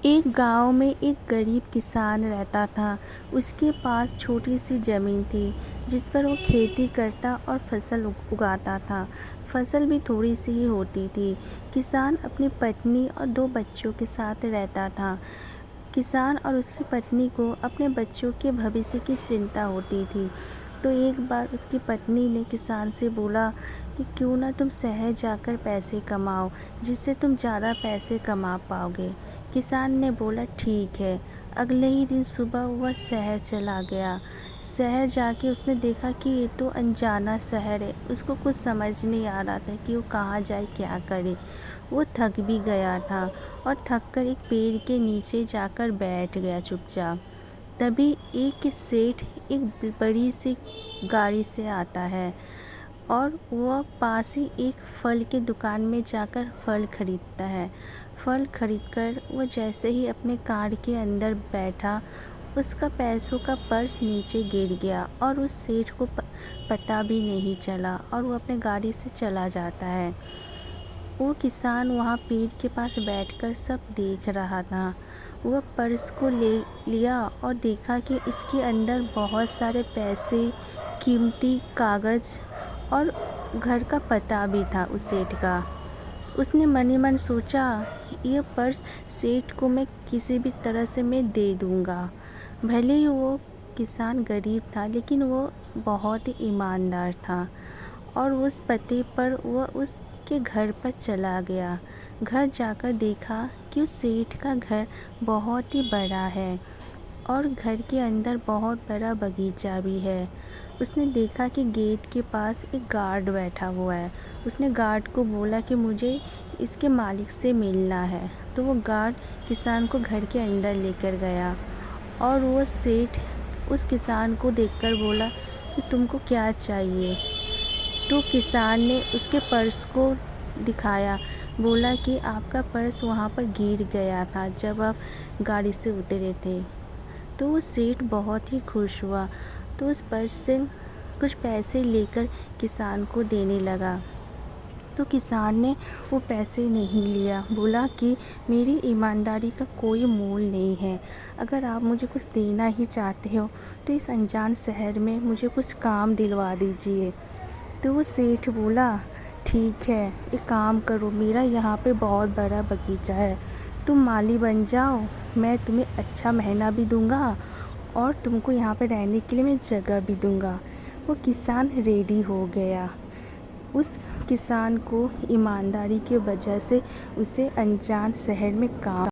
एक गांव में एक गरीब किसान रहता था। उसके पास छोटी सी ज़मीन थी जिस पर वो खेती करता और फसल उगाता था। फसल भी थोड़ी सी ही होती थी। किसान अपनी पत्नी और 2 बच्चों के साथ रहता था। किसान और उसकी पत्नी को अपने बच्चों के भविष्य की चिंता होती थी। तो एक बार उसकी पत्नी ने किसान से बोला कि क्यों ना तुम शहर जाकर पैसे कमाओ, जिससे तुम ज़्यादा पैसे कमा पाओगे। किसान ने बोला ठीक है। अगले ही दिन सुबह वह शहर चला गया। शहर जाके उसने देखा कि ये तो अनजाना शहर है। उसको कुछ समझ नहीं आ रहा था कि वो कहाँ जाए, क्या करे। वो थक भी गया था और थक कर एक पेड़ के नीचे जाकर बैठ गया चुपचाप। तभी एक सेठ एक बड़ी सी गाड़ी से आता है और वह पास ही एक फल की दुकान में जाकर फल खरीदता है। फल खरीदकर वो जैसे ही अपने कार के अंदर बैठा, उसका पैसों का पर्स नीचे गिर गया और उस सेठ को पता भी नहीं चला और वो अपने गाड़ी से चला जाता है। वो किसान वहाँ पेड़ के पास बैठकर सब देख रहा था। वह पर्स को ले लिया और देखा कि इसके अंदर बहुत सारे पैसे, कीमती कागज़ और घर का पता भी था उस सेठ का। उसने मन ही मन सोचा, यह पर्स सेठ को मैं किसी भी तरह से मैं दे दूँगा। भले ही वो किसान गरीब था, लेकिन वो बहुत ही ईमानदार था। और उस पते पर वह उसके घर पर चला गया। घर जाकर देखा कि उस सेठ का घर बहुत ही बड़ा है और घर के अंदर बहुत बड़ा बगीचा भी है। उसने देखा कि गेट के पास एक गार्ड बैठा हुआ है। उसने गार्ड को बोला कि मुझे इसके मालिक से मिलना है। तो वो गार्ड किसान को घर के अंदर लेकर गया और वो सेठ उस किसान को देखकर बोला कि तुमको क्या चाहिए। तो किसान ने उसके पर्स को दिखाया, बोला कि आपका पर्स वहाँ पर गिर गया था जब आप गाड़ी से उतरे थे। तो वो सेठ बहुत ही खुश हुआ, तो उस पर्स से कुछ पैसे लेकर किसान को देने लगा। तो किसान ने वो पैसे नहीं लिया, बोला कि मेरी ईमानदारी का कोई मोल नहीं है। अगर आप मुझे कुछ देना ही चाहते हो तो इस अनजान शहर में मुझे कुछ काम दिलवा दीजिए। तो वो सेठ बोला ठीक है, एक काम करो, मेरा यहाँ पे बहुत बड़ा बगीचा है, तुम माली बन जाओ, मैं तुम्हें अच्छा महीना भी दूँगा और तुमको यहाँ पे रहने के लिए मैं जगह भी दूँगा। वो किसान रेडी हो गया। उस किसान को ईमानदारी की वजह से उसे अनजान शहर में काम